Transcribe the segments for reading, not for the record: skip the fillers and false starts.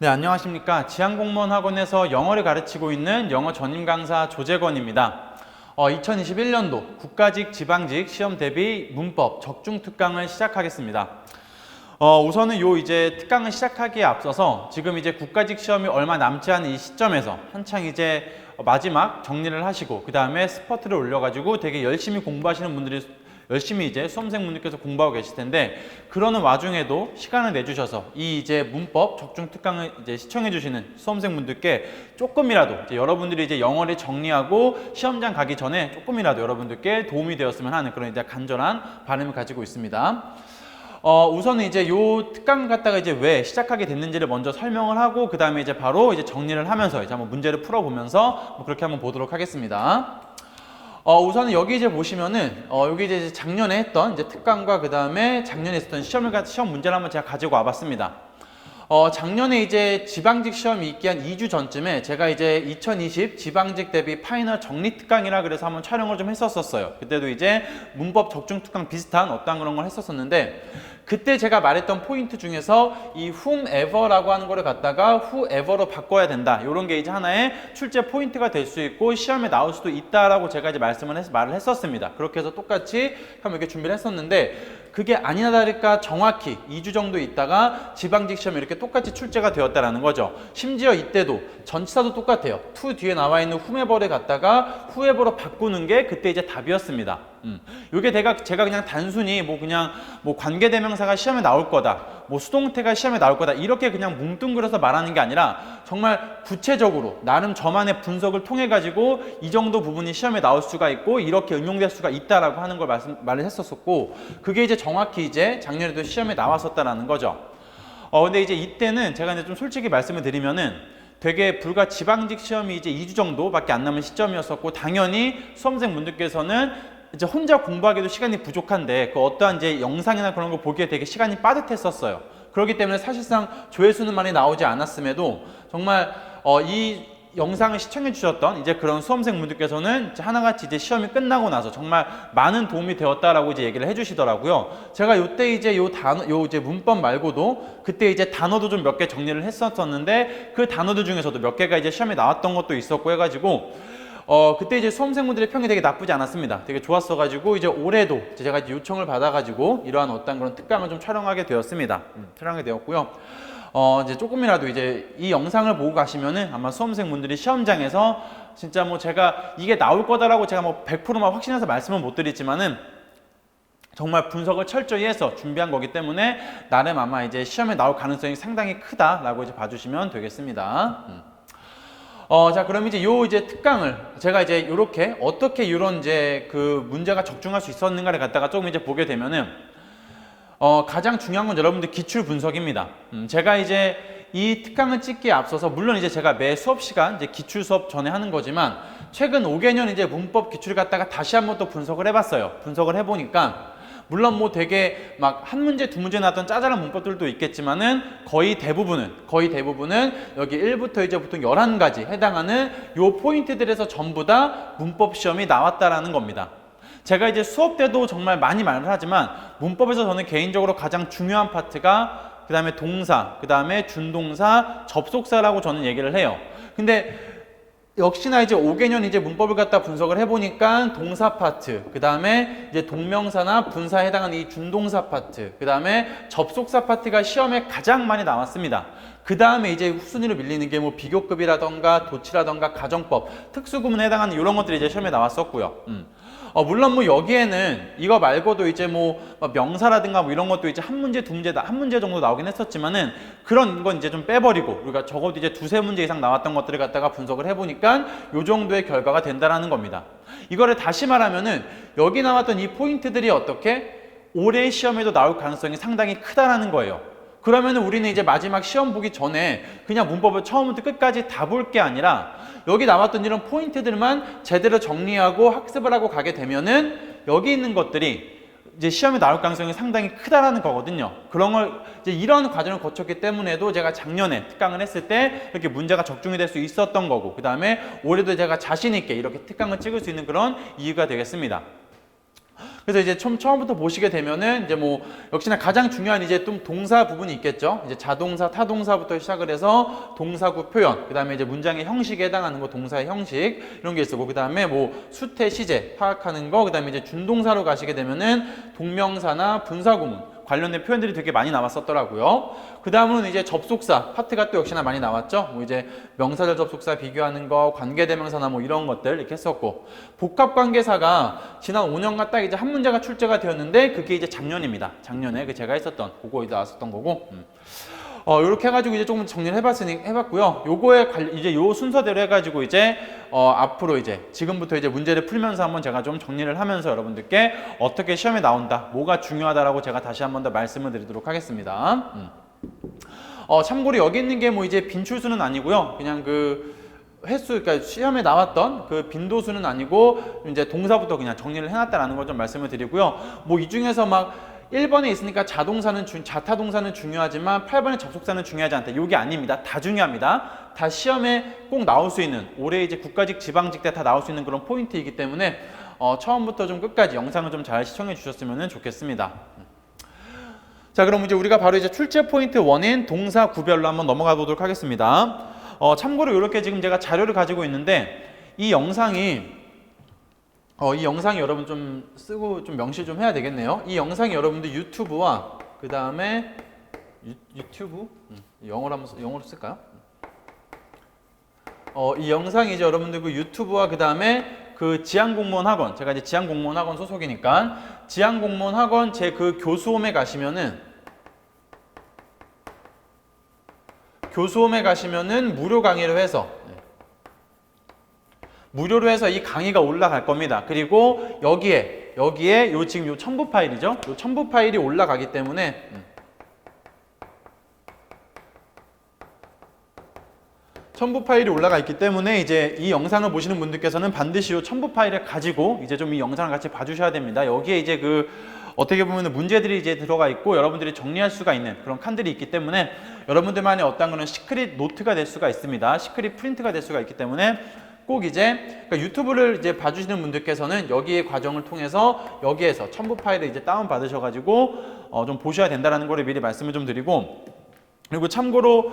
네, 안녕하십니까. 지향공무원학원에서 영어를 가르치고 있는 영어 전임 강사 조재권입니다. 2021년도 국가직, 지방직 시험 대비 문법 적중 특강을 시작하겠습니다. 우선은 이제 특강을 시작하기에 앞서서 지금 이제 국가직 시험이 얼마 남지 않은 이 시점에서 한창 이제 마지막 정리를 하시고 그 다음에 스퍼트를 올려가지고 되게 열심히 공부하시는 분들이 열심히 이제 수험생분들께서 공부하고 계실 텐데, 그러는 와중에도 시간을 내주셔서 이 이제 문법 적중 특강을 이제 시청해 주시는 수험생분들께 조금이라도 이제 여러분들이 이제 영어를 정리하고 시험장 가기 전에 조금이라도 여러분들께 도움이 되었으면 하는 그런 이제 간절한 바람을 가지고 있습니다. 우선은 이제 요 특강 갖다가 이제 왜 시작하게 됐는지를 먼저 설명을 하고 그 다음에 이제 바로 이제 정리를 하면서 이제 한번 문제를 풀어보면서 그렇게 한번 보도록 하겠습니다. 우선은 여기 이제 보시면은 여기 이제 작년에 했던 이제 특강과 그 다음에 작년에 있었던 시험 문제를 한번 제가 가지고 와봤습니다. 작년에 이제 지방직 시험이 있기 한 2주 전쯤에 제가 이제 2020 지방직 대비 파이널 정리 특강이라 그래서 한번 촬영을 좀 했었어요. 그때도 이제 문법 적중 특강 비슷한 어떤 그런 걸 했었었는데, 그때 제가 말했던 포인트 중에서 이 whomever라고 하는 거를 갖다가 whoever로 바꿔야 된다. 이런 게 이제 하나의 출제 포인트가 될 수 있고 시험에 나올 수도 있다라고 제가 이제 말을 했었습니다. 그렇게 해서 똑같이 한번 이렇게 준비를 했었는데, 그게 아니나 다를까 정확히 2주 정도 있다가 지방직 시험이 이렇게 똑같이 출제가 되었다라는 거죠. 심지어 이때도 전치사도 똑같아요. to 뒤에 나와 있는 whomever를 갖다가 whoever로 바꾸는 게 그때 이제 답이었습니다. 요게 제가 그냥 단순히 그냥 관계대명사가 시험에 나올 거다, 수동태가 시험에 나올 거다 이렇게 그냥 뭉뚱그려서 말하는 게 아니라 정말 구체적으로 나름 저만의 분석을 통해 가지고 이 정도 부분이 시험에 나올 수가 있고 이렇게 응용될 수가 있다라고 하는 걸 말을 했었었고, 그게 이제 정확히 이제 작년에도 시험에 나왔었다라는 거죠. 근데 이제 이때는 제가 이제 좀 솔직히 말씀을 드리면은 되게 불과 지방직 시험이 이제 2주 정도밖에 안 남은 시점이었었고, 당연히 수험생분들께서는 이제 혼자 공부하기도 시간이 부족한데 그 어떠한 이제 영상이나 그런 거 보기에 되게 시간이 빠듯했었어요. 그렇기 때문에 사실상 조회수는 많이 나오지 않았음에도 정말 이 영상을 시청해 주셨던 이제 그런 수험생분들께서는 이제 하나같이 이제 시험이 끝나고 나서 정말 많은 도움이 되었다라고 이제 얘기를 해주시더라고요. 제가 요때 이제 이제 문법 말고도 그때 이제 단어도 좀 몇 개 정리를 했었었는데 그 단어들 중에서도 몇 개가 이제 시험에 나왔던 것도 있었고 해가지고 그때 이제 수험생분들의 평이 되게 나쁘지 않았습니다. 되게 좋았어가지고 이제 올해도 제가 이제 요청을 받아가지고 이러한 어떤 그런 특강을 좀 촬영하게 되었습니다. 촬영하게 되었고요. 이제 조금이라도 이제 이 영상을 보고 가시면은 아마 수험생분들이 시험장에서 진짜 제가 이게 나올 거다라고 제가 100%만 확신해서 말씀은 못 드리지만은 정말 분석을 철저히 해서 준비한 거기 때문에 나름 아마 이제 시험에 나올 가능성이 상당히 크다라고 이제 봐주시면 되겠습니다. 자, 그럼 이제 이제 특강을 제가 이제 요렇게 어떻게 이런 이제 그 문제가 적중할 수 있었는가를 갖다가 조금 이제 보게 되면은 가장 중요한 건 여러분들 기출 분석입니다. 제가 이제 이 특강을 찍기에 앞서서 물론 이제 제가 매 수업 시간 이제 기출 수업 전에 하는 거지만 최근 5개년 이제 문법 기출을 갖다가 다시 한번 또 분석을 해봤어요. 분석을 해보니까 물론 되게 막 한 문제 두 문제 나왔던 짜잘한 문법들도 있겠지만은 거의 대부분은 여기 1부터 이제 보통 11가지 해당하는 요 포인트들에서 전부 다 문법 시험이 나왔다라는 겁니다. 제가 이제 수업 때도 정말 많이 말을 하지만 문법에서 저는 개인적으로 가장 중요한 파트가 그 다음에 동사, 그 다음에 준동사, 접속사라고 저는 얘기를 해요. 근데 역시나 이제 5개년 이제 문법을 갖다 분석을 해보니까 동사 파트, 그 다음에 이제 동명사나 분사에 해당하는 이 준동사 파트, 그 다음에 접속사 파트가 시험에 가장 많이 나왔습니다. 그 다음에 이제 순위로 밀리는 게 비교급이라던가 도치라던가 가정법, 특수구문에 해당하는 이런 것들이 이제 시험에 나왔었고요. 물론 여기에는 이거 말고도 이제 명사라든가 이런 것도 이제 한 문제 한 문제 정도 나오긴 했었지만은 그런 건 이제 좀 빼버리고 우리가 적어도 이제 두세 문제 이상 나왔던 것들을 갖다가 분석을 해보니까 요 정도의 결과가 된다라는 겁니다. 이거를 다시 말하면은 여기 나왔던 이 포인트들이 어떻게 올해 시험에도 나올 가능성이 상당히 크다라는 거예요. 그러면 우리는 이제 마지막 시험 보기 전에 그냥 문법을 처음부터 끝까지 다 볼 게 아니라 여기 나왔던 이런 포인트들만 제대로 정리하고 학습을 하고 가게 되면은 여기 있는 것들이 이제 시험에 나올 가능성이 상당히 크다라는 거거든요. 그런 걸 이제 이런 과정을 거쳤기 때문에도 제가 작년에 특강을 했을 때 이렇게 문제가 적중이 될 수 있었던 거고, 그 다음에 올해도 제가 자신 있게 이렇게 특강을 찍을 수 있는 그런 이유가 되겠습니다. 그래서 이제 처음부터 보시게 되면은 이제 뭐 역시나 가장 중요한 이제 좀 동사 부분이 있겠죠. 이제 자동사, 타동사부터 시작을 해서 동사구 표현, 그다음에 이제 문장의 형식에 해당하는 거, 동사의 형식 이런 게 있었고, 그다음에 뭐 수태, 시제 파악하는 거, 그다음에 이제 준동사로 가시게 되면은 동명사나 분사구문 관련된 표현들이 되게 많이 나왔었더라고요. 그 다음은 이제 접속사 파트가 또 역시나 많이 나왔죠. 뭐 이제 명사절 접속사 비교하는 거, 관계대명사나 뭐 이런 것들 이렇게 했었고, 복합관계사가 지난 5년간 딱 이제 한 문제가 출제가 되었는데 그게 이제 작년입니다. 작년에 그 제가 했었던 그거 이제 나왔었던 거고. 요렇게 해가지고 이제 조금 정리를 해봤고요. 요거에 이제 요 순서대로 해가지고 이제 앞으로 이제 지금부터 이제 문제를 풀면서 한번 제가 좀 정리를 하면서 여러분들께 어떻게 시험에 나온다, 뭐가 중요하다라고 제가 다시 한번 더 말씀을 드리도록 하겠습니다. 참고로 여기 있는 게 뭐 이제 빈출수는 아니고요. 그냥 그 횟수, 그러니까 시험에 나왔던 그 빈도수는 아니고 이제 동사부터 그냥 정리를 해놨다라는 걸 좀 말씀을 드리고요. 뭐 이 중에서 막 1번에 있으니까 자타동사는 중요하지만 8번에 접속사는 중요하지 않다. 이게 아닙니다. 다 중요합니다. 다 시험에 꼭 나올 수 있는, 올해 이제 국가직, 지방직 때 다 나올 수 있는 그런 포인트이기 때문에 처음부터 좀 끝까지 영상을 좀 잘 시청해 주셨으면 좋겠습니다. 자, 그럼 이제 우리가 바로 이제 출제 포인트 1인 동사 구별로 한번 넘어가 보도록 하겠습니다. 참고로 이렇게 지금 제가 자료를 가지고 있는데 이 영상이 여러분 좀 쓰고 좀 명시 좀 해야 되겠네요. 이 영상이 여러분들 유튜브와 그 다음에 유튜브? 영어로 쓸까요? 이 영상이 이제 여러분들 그 유튜브와 그 다음에 그 지향공무원학원, 제가 이제 지향공무원학원 소속이니까 지향공무원학원 제 그 교수홈에 가시면은 무료 강의로 해서 이 강의가 올라갈 겁니다. 그리고 여기에 요 지금 요 첨부 파일이죠. 요 첨부 파일이 올라가기 때문에 첨부 파일이 올라가 있기 때문에 이제 이 영상을 보시는 분들께서는 반드시 이 첨부 파일을 가지고 이제 좀 이 영상을 같이 봐주셔야 됩니다. 여기에 이제 그 어떻게 보면 문제들이 이제 들어가 있고 여러분들이 정리할 수가 있는 그런 칸들이 있기 때문에 여러분들만의 어떤 그런 시크릿 노트가 될 수가 있습니다. 시크릿 프린트가 될 수가 있기 때문에 꼭 이제 그러니까 유튜브를 이제 봐주시는 분들께서는 여기의 과정을 통해서 여기에서 첨부 파일을 이제 다운 받으셔가지고 좀 보셔야 된다라는 거를 미리 말씀을 좀 드리고, 그리고 참고로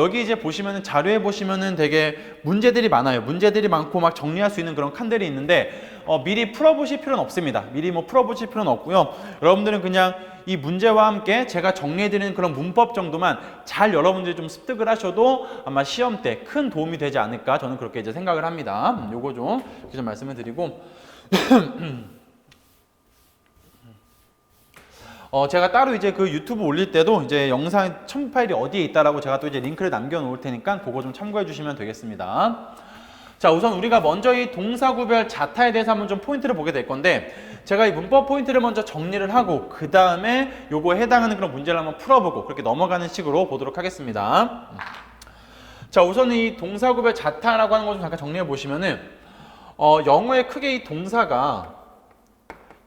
여기 이제 보시면은 자료에 보시면은 되게 문제들이 많아요. 문제들이 많고 막 정리할 수 있는 그런 칸들이 있는데 미리 풀어보실 필요는 없습니다. 미리 뭐 풀어보실 필요는 없고요. 여러분들은 그냥 이 문제와 함께 제가 정리해드리는 그런 문법 정도만 잘 여러분들이 좀 습득을 하셔도 아마 시험 때 큰 도움이 되지 않을까, 저는 그렇게 이제 생각을 합니다. 요거 좀 이렇게 좀 말씀을 드리고 제가 따로 이제 그 유튜브 올릴 때도 이제 영상 첨부 파일이 어디에 있다라고 제가 또 이제 링크를 남겨 놓을 테니까 그거 좀 참고해 주시면 되겠습니다. 자, 우선 우리가 먼저 이 동사구별 자타에 대해서 한번 좀 포인트를 보게 될 건데, 제가 이 문법 포인트를 먼저 정리를 하고 그 다음에 요거에 해당하는 그런 문제를 한번 풀어보고 그렇게 넘어가는 식으로 보도록 하겠습니다. 자, 우선 이 동사구별 자타라고 하는 것 좀 잠깐 정리해 보시면은 영어의 크게 이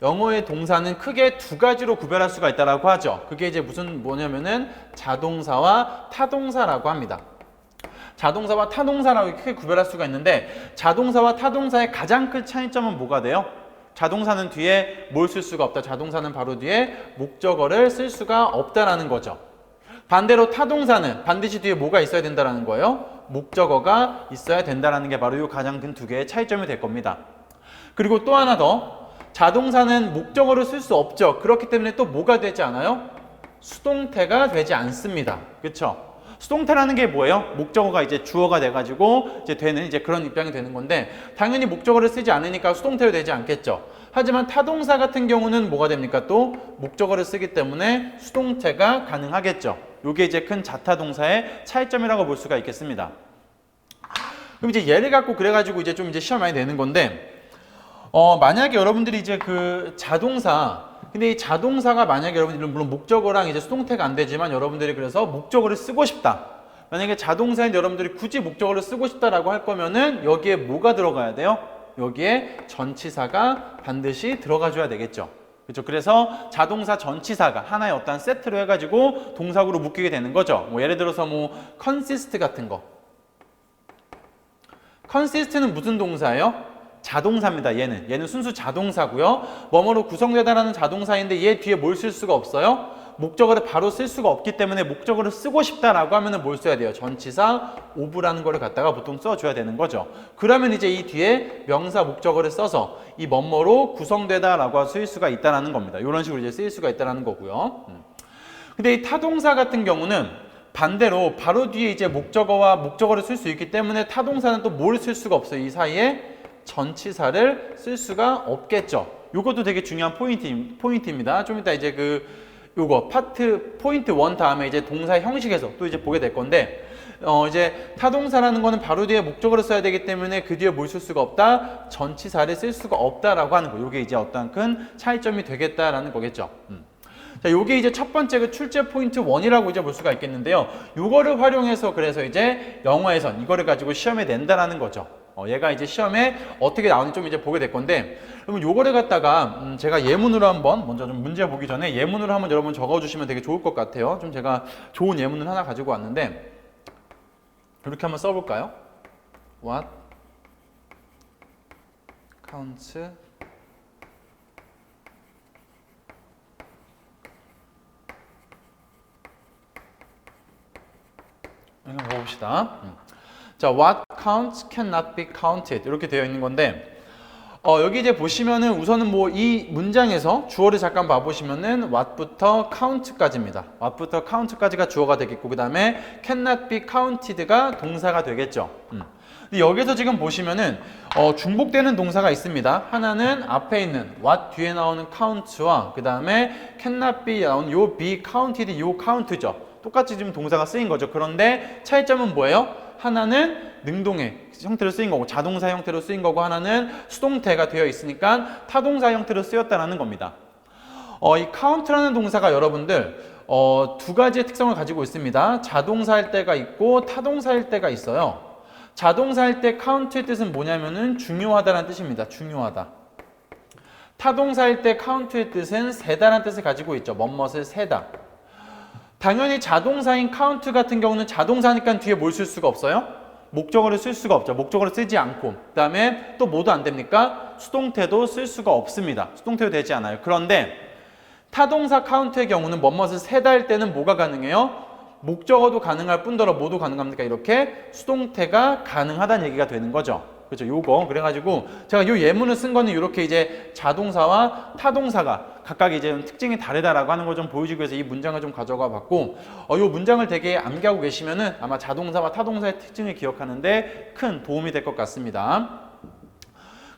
영어의 동사는 크게 두 가지로 구별할 수가 있다라고 하죠. 그게 이제 뭐냐면은 자동사와 타동사라고 합니다. 자동사와 타동사라고 크게 구별할 수가 있는데, 자동사와 타동사의 가장 큰 차이점은 뭐가 돼요? 자동사는 뒤에 뭘 쓸 수가 없다. 자동사는 바로 뒤에 목적어를 쓸 수가 없다라는 거죠. 반대로 타동사는 반드시 뒤에 뭐가 있어야 된다라는 거예요? 목적어가 있어야 된다라는 게 바로 이 가장 큰 두 개의 차이점이 될 겁니다. 그리고 또 하나 더, 자동사는 목적어를 쓸 수 없죠. 그렇기 때문에 또 뭐가 되지 않아요? 수동태가 되지 않습니다. 그렇죠? 수동태라는 게 뭐예요? 목적어가 이제 주어가 돼가지고 이제 되는 이제 그런 입장이 되는 건데, 당연히 목적어를 쓰지 않으니까 수동태로 되지 않겠죠. 하지만 타동사 같은 경우는 뭐가 됩니까? 또 목적어를 쓰기 때문에 수동태가 가능하겠죠. 이게 이제 큰 자타동사의 차이점이라고 볼 수가 있겠습니다. 그럼 이제 예를 갖고 그래가지고 이제 좀 이제 시험 많이 내는 건데, 만약에 여러분들이 이제 그 근데 이 자동사가 만약에 여러분들이 물론 목적어랑 이제 수동태가 안 되지만 여러분들이 그래서 목적어를 쓰고 싶다. 만약에 자동사인데 여러분들이 굳이 목적어를 쓰고 싶다라고 할 거면은 여기에 뭐가 들어가야 돼요? 여기에 전치사가 반드시 들어가줘야 되겠죠. 그렇죠? 그래서 자동사 전치사가 하나의 어떤 세트로 해가지고 동사구로 묶이게 되는 거죠. 뭐 예를 들어서 뭐 consist 같은 거. consist는 무슨 동사예요? 자동사입니다. 얘는 순수 자동사고요. 뭐뭐로 구성되다라는 자동사인데 얘 뒤에 뭘 쓸 수가 없어요? 목적어를 바로 쓸 수가 없기 때문에 목적어를 쓰고 싶다라고 하면은 뭘 써야 돼요? 전치사 of라는 거를 갖다가 보통 써줘야 되는 거죠. 그러면 이제 이 뒤에 명사 목적어를 써서 이 뭐뭐로 구성되다라고 쓸 수가 있다라는 겁니다. 이런 식으로 이제 쓰일 수가 있다라는 거고요. 근데 이 타동사 같은 경우는 반대로 바로 뒤에 이제 목적어와 목적어를 쓸 수 있기 때문에 타동사는 또 뭘 쓸 수가 없어요. 이 사이에 전치사를 쓸 수가 없겠죠. 이것도 되게 중요한 포인트입니다. 좀 이따 이제 요거 파트 포인트 1 다음에 이제 동사 형식에서 또 이제 보게 될 건데 이제 타동사라는 거는 바로 뒤에 목적어를 써야 되기 때문에 그 뒤에 뭘 쓸 수가 없다? 전치사를 쓸 수가 없다라고 하는 거. 요게 이제 어떤 큰 차이점이 되겠다라는 거겠죠. 자, 요게 이제 첫 번째 그 출제 포인트 1이라고 이제 볼 수가 있겠는데요. 요거를 활용해서 그래서 이제 영어에선 이거를 가지고 시험에 낸다라는 거죠. 얘가 이제 시험에 어떻게 나오는지 좀 이제 보게 될 건데, 그러면 요거를 갖다가 제가 예문으로 한번 먼저 좀 문제 보기 전에 예문으로 한번 여러분 적어주시면 되게 좋을 것 같아요. 좀 제가 좋은 예문을 하나 가지고 왔는데 이렇게 한번 써볼까요? What counts 이거 먹어봅시다. 자, what counts cannot be counted 이렇게 되어 있는 건데 여기 이제 보시면은 우선은 뭐 이 문장에서 주어를 잠깐 봐보시면은 what부터 count까지입니다. what부터 count까지가 주어가 되겠고 그 다음에 cannot be counted가 동사가 되겠죠. 근데 여기서 지금 보시면은 중복되는 동사가 있습니다. 하나는 앞에 있는 what 뒤에 나오는 count와 그 다음에 cannot be 나오는 요 be counted 요 count죠. 똑같이 지금 동사가 쓰인 거죠. 그런데 차이점은 뭐예요? 하나는 능동의 형태로 쓰인 거고 자동사 형태로 쓰인 거고 하나는 수동태가 되어 있으니까 타동사 형태로 쓰였다는 겁니다. 이 count라는 동사가 여러분들 두 가지의 특성을 가지고 있습니다. 자동사일 때가 있고 타동사일 때가 있어요. 자동사일 때 count의 뜻은 뭐냐면은 중요하다라는 뜻입니다. 중요하다. 타동사일 때 count의 뜻은 세다라는 뜻을 가지고 있죠. 뭐뭇을 세다. 당연히 자동사인 count 같은 경우는 자동사니까 뒤에 뭘 쓸 수가 없어요? 목적어를 쓸 수가 없죠. 목적어를 쓰지 않고 그 다음에 또 뭐도 안 됩니까? 수동태도 쓸 수가 없습니다. 수동태도 되지 않아요. 그런데 타동사 count의 경우는 뭐뭇을 세다일 때는 뭐가 가능해요? 목적어도 가능할 뿐더러 뭐도 가능합니까? 이렇게 수동태가 가능하다는 얘기가 되는 거죠. 그렇죠. 요거 그래가지고 제가 요 예문을 쓴 거는 이렇게 이제 자동사와 타동사가 각각 이제 특징이 다르다라고 하는 걸 좀 보여주기 위해서 이 문장을 좀 가져가 봤고 요 문장을 되게 암기하고 계시면은 아마 자동사와 타동사의 특징을 기억하는데 큰 도움이 될 것 같습니다.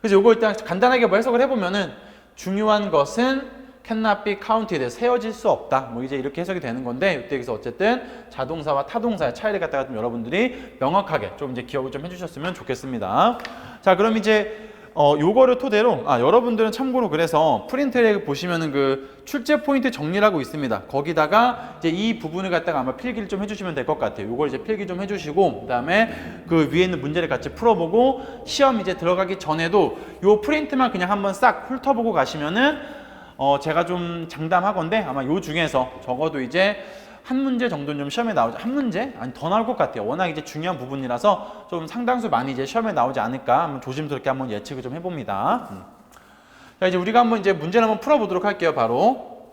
그래서 요거 일단 간단하게 뭐 해석을 해보면은 중요한 것은 cannot be counted 세어질 수 없다. 뭐 이제 이렇게 해석이 되는 건데 이때 여기서 어쨌든 자동사와 타동사의 차이를 갖다가 좀 여러분들이 명확하게 좀 이제 기억을 좀 해주셨으면 좋겠습니다. 자, 그럼 이제 요거를 토대로 여러분들은 참고로 그래서 프린트에 보시면은 그 출제 포인트 정리라고 있습니다. 거기다가 이제 이 부분을 갖다가 아마 필기를 좀 해주시면 될 것 같아요. 요걸 이제 필기 좀 해주시고 그다음에 그 위에 있는 문제를 같이 풀어보고 시험 이제 들어가기 전에도 요 프린트만 그냥 한번 싹 훑어보고 가시면은 제가 좀 장담하건데 아마 요 중에서 적어도 이제 한 문제 정도는 좀 시험에 나오지, 한 문제? 아니 더 나올 것 같아요. 워낙 이제 중요한 부분이라서 좀 상당수 많이 이제 시험에 나오지 않을까 한번 조심스럽게 한번 예측을 좀 해봅니다. 자, 이제 우리가 한번 이제 문제를 한번 풀어보도록 할게요. 바로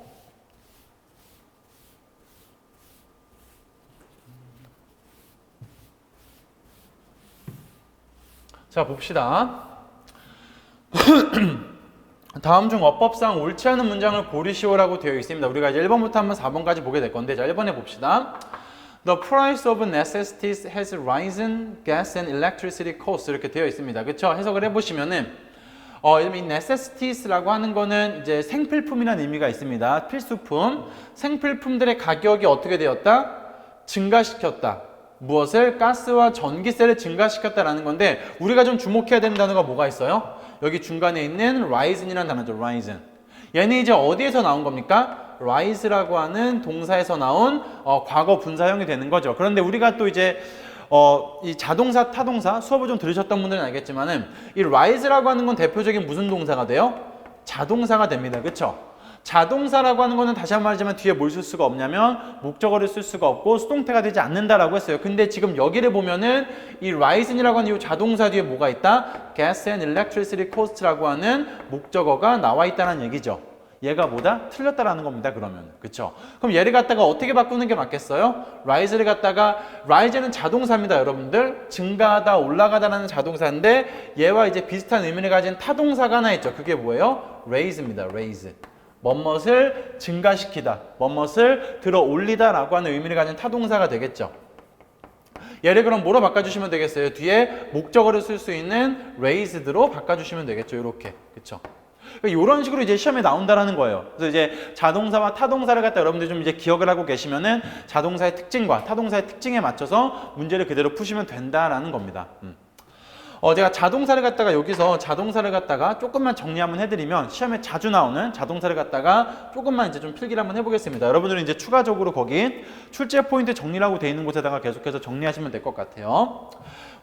자, 봅시다. 다음 중 어법상 옳지 않은 문장을 고르시오라고 되어 있습니다. 우리가 이제 1번부터 한번 4번까지 보게 될 건데, 자, 1번에 봅시다. The price of necessities has risen, gas and electricity costs 이렇게 되어 있습니다. 그렇죠? 해석을 해보시면은 이 necessities라고 하는 거는 이제 생필품이라는 의미가 있습니다. 필수품, 생필품들의 가격이 어떻게 되었다? 증가시켰다. 무엇을? 가스와 전기세를 증가시켰다라는 건데 우리가 좀 주목해야 되는 단어가 뭐가 있어요? 여기 중간에 있는 risen이라는 단어죠. risen. 얘는 이제 어디에서 나온 겁니까? rise라고 하는 동사에서 나온 과거 분사형이 되는 거죠. 그런데 우리가 또 이제 이 자동사, 타동사 수업을 좀 들으셨던 분들은 알겠지만은 이 rise라고 하는 건 대표적인 무슨 동사가 돼요? 자동사가 됩니다. 그렇죠? 자동사라고 하는 거는 다시 한번 말하자면 뒤에 뭘 쓸 수가 없냐면 목적어를 쓸 수가 없고 수동태가 되지 않는다라고 했어요. 근데 지금 여기를 보면은 이 rise이라고 하는 이 자동사 뒤에 뭐가 있다? gas and electricity cost라고 하는 목적어가 나와 있다는 얘기죠. 얘가 뭐다? 틀렸다라는 겁니다. 그러면. 그쵸? 그럼 얘를 갖다가 어떻게 바꾸는 게 맞겠어요? rise를 갖다가 rise는 자동사입니다. 여러분들. 증가하다, 올라가다라는 자동사인데 얘와 이제 비슷한 의미를 가진 타동사가 하나 있죠. 그게 뭐예요? raise입니다. raise. 뭐뭇을 증가시키다, 뭐뭇을 들어 올리다 라고 하는 의미를 가진 타동사가 되겠죠. 얘를 그럼 뭐로 바꿔주시면 되겠어요? 뒤에 목적어를 쓸 수 있는 raised로 바꿔주시면 되겠죠. 이렇게. 그쵸? 이런 식으로 이제 시험에 나온다라는 거예요. 그래서 이제 자동사와 타동사를 갖다 여러분들 좀 이제 기억을 하고 계시면은 자동사의 특징과 타동사의 특징에 맞춰서 문제를 그대로 푸시면 된다라는 겁니다. 제가 자동사를 갖다가 여기서 자동사를 갖다가 조금만 정리 한번 해드리면 시험에 자주 나오는 자동사를 갖다가 조금만 이제 좀 필기를 한번 해보겠습니다. 여러분들은 이제 추가적으로 거기 출제 포인트 정리라고 돼 있는 곳에다가 계속해서 정리하시면 될 것 같아요.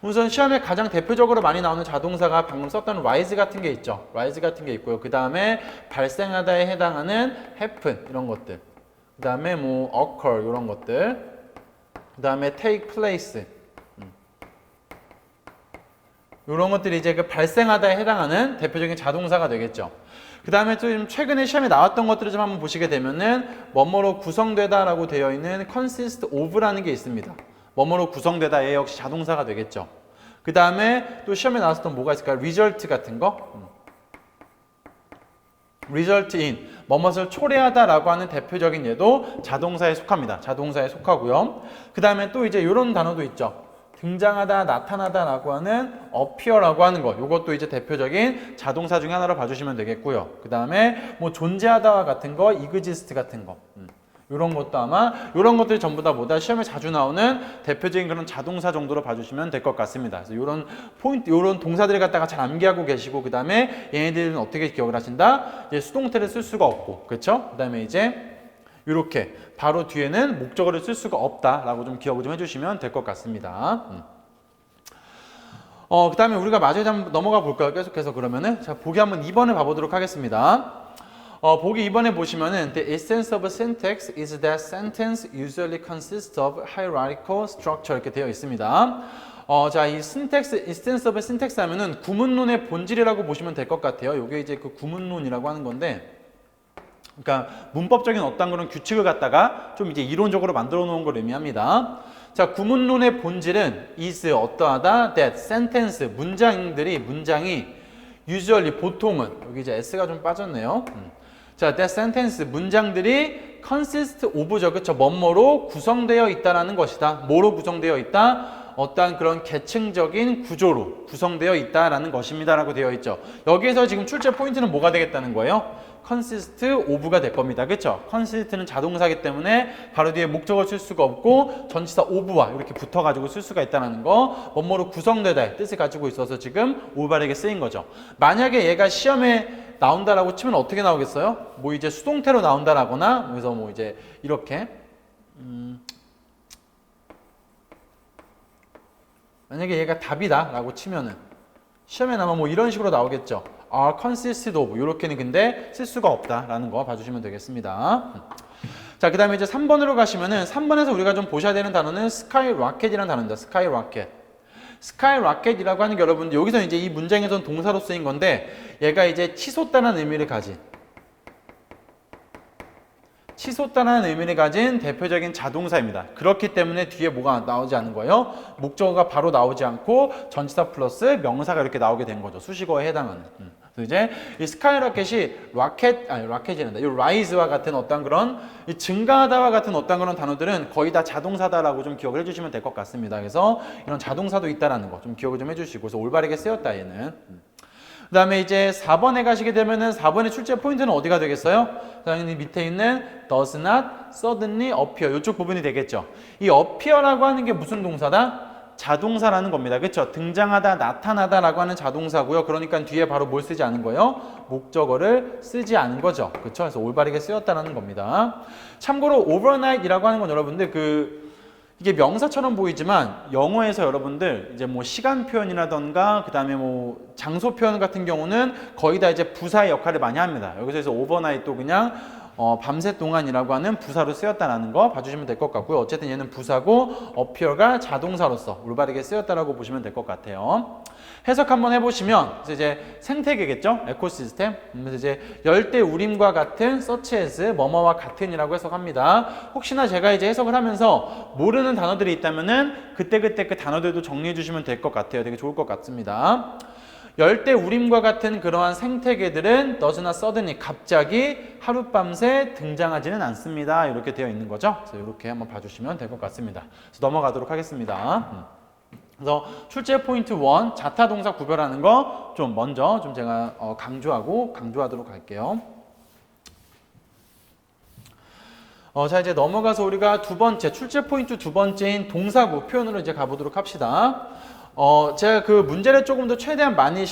우선 시험에 가장 대표적으로 많이 나오는 자동사가 방금 썼던 rise 같은 게 있죠. rise 같은 게 있고요. 그 다음에 발생하다에 해당하는 happen 이런 것들. 그 다음에 뭐 occur 이런 것들. 그 다음에 take place. 이런 것들이 이제 그 발생하다에 해당하는 대표적인 자동사가 되겠죠. 그 다음에 또 최근에 시험에 나왔던 것들을 좀 한번 보시게 되면은 뭐뭐로 구성되다 라고 되어 있는 consist of라는 게 있습니다. 뭐뭐로 구성되다 얘 역시 자동사가 되겠죠. 그 다음에 또 시험에 나왔었던 뭐가 있을까요? result 같은 거. result in 뭐뭇을 초래하다 라고 하는 대표적인 예도 자동사에 속합니다. 자동사에 속하고요. 그 다음에 또 이제 이런 단어도 있죠. 등장하다, 나타나다 라고 하는 appear라고 하는 것. 이것도 이제 대표적인 자동사 중에 하나로 봐주시면 되겠고요. 그 다음에 뭐 존재하다와 같은 거, exist 같은 거. 이런 것도 아마 이런 것들이 전부 다 뭐다 시험에 자주 나오는 대표적인 그런 자동사 정도로 봐주시면 될 것 같습니다. 그래서 이런 포인트, 이런 동사들을 갖다가 잘 암기하고 계시고 그 다음에 얘네들은 어떻게 기억을 하신다? 이제 수동태를 쓸 수가 없고, 그렇죠? 그 다음에 이제 이렇게 바로 뒤에는 목적어를 쓸 수가 없다라고 좀 기억을 좀 해주시면 될 것 같습니다. 그 다음에 우리가 마저에 한번 넘어가 볼까요? 계속해서 그러면은 자 보기 한번 2번을 봐보도록 하겠습니다. 보기 2번에 보시면은 The essence of a syntax is that sentence usually consists of hierarchical structure 이렇게 되어 있습니다. 자, 이 syntax, essence of a syntax 하면은 구문론의 본질이라고 보시면 될 것 같아요. 이게 이제 그 구문론이라고 하는 건데 그러니까 문법적인 어떤 그런 규칙을 갖다가 좀 이제 이론적으로 만들어 놓은 걸 의미합니다. 자, 구문론의 본질은 is 어떠하다, that, sentence, 문장이 usually 보통은 여기 이제 s가 좀 빠졌네요. 자, that sentence, 문장들이 consist of죠. 그쵸? 뭐뭐로 구성되어 있다라는 것이다. 뭐로 구성되어 있다? 어떠한 그런 계층적인 구조로 구성되어 있다라는 것입니다라고 되어 있죠. 여기에서 지금 출제 포인트는 뭐가 되겠다는 거예요? consist of가 될 겁니다. 그렇죠? consist는 자동사이기 때문에 바로 뒤에 목적어를 쓸 수가 없고 전치사 of와 이렇게 붙어가지고 쓸 수가 있다는 거, 뭐뭐로 구성되다의 뜻을 가지고 있어서 지금 올바르게 쓰인 거죠. 만약에 얘가 시험에 나온다라고 치면 어떻게 나오겠어요? 뭐 이제 수동태로 나온다라거나 그래서 뭐 이제 이렇게 만약에 얘가 답이다라고 치면은 시험에 나면 뭐 이런 식으로 나오겠죠. are consisted of 이렇게는 근데 쓸 수가 없다라는 거 봐주시면 되겠습니다. 자, 그 다음에 이제 3번으로 가시면은 3번에서 우리가 좀 보셔야 되는 단어는 skyrocket이라는 단어입니다. skyrocket. skyrocket이라고 하는 게 여러분들 여기서 이제 이 문장에서는 동사로 쓰인 건데 얘가 이제 치솟다는 의미를 가진 대표적인 자동사입니다. 그렇기 때문에 뒤에 뭐가 나오지 않은 거예요? 목적어가 바로 나오지 않고 전치사 플러스 명사가 이렇게 나오게 된 거죠. 수식어에 해당하는. 그래서 이제 이 스카이라켓이 라켓이란다. 이 rise와 같은 어떤 그런 이 증가하다와 같은 어떤 그런 단어들은 거의 다 자동사다라고 좀 기억을 해주시면 될 것 같습니다. 그래서 이런 자동사도 있다라는 거 좀 기억을 좀 해주시고 그래서 올바르게 쓰였다 얘는. 그 다음에 이제 4번에 가시게 되면은 4번의 출제 포인트는 어디가 되겠어요? 당연히 밑에 있는 does not suddenly appear 이쪽 부분이 되겠죠. 이 appear라고 하는 게 무슨 동사다? 자동사라는 겁니다. 그렇죠? 등장하다, 나타나다라고 하는 자동사고요. 그러니까 뒤에 바로 뭘 쓰지 않은 거예요? 목적어를 쓰지 않은 거죠. 그렇죠? 그래서 올바르게 쓰였다는 겁니다. 참고로 overnight이라고 하는 건 여러분들 이게 명사처럼 보이지만 영어에서 여러분들 이제 뭐 시간 표현이라던가 그 다음에 뭐 장소 표현 같은 경우는 거의 다 이제 부사의 역할을 많이 합니다. 여기서 오버나잇도 그냥 밤새 동안이라고 하는 부사로 쓰였다라는 거 봐주시면 될 것 같고요. 어쨌든 얘는 부사고 appear가 자동사로서 올바르게 쓰였다라고 보시면 될 것 같아요. 해석 한번 해보시면 이제 생태계겠죠? 에코시스템. 그래서 이제 열대 우림과 같은 such as 뭐뭐와 같은이라고 해석합니다. 혹시나 제가 이제 해석을 하면서 모르는 단어들이 있다면은 그때 그 단어들도 정리해 주시면 될 것 같아요. 되게 좋을 것 같습니다. 열대 우림과 같은 그러한 생태계들은 does not suddenly 갑자기 하룻밤새 등장하지는 않습니다. 이렇게 되어 있는 거죠. 그래서 이렇게 한번 봐주시면 될 것 같습니다. 그래서 넘어가도록 하겠습니다. 그래서 출제 포인트 1 자타 동사 구별하는 거 좀 먼저 좀 제가 강조하도록 할게요. 자 이제 넘어가서 우리가 두 번째 출제 포인트 두 번째인 동사구 표현으로 이제 가보도록 합시다. 제가 그 문제를 조금 더 최대한 많이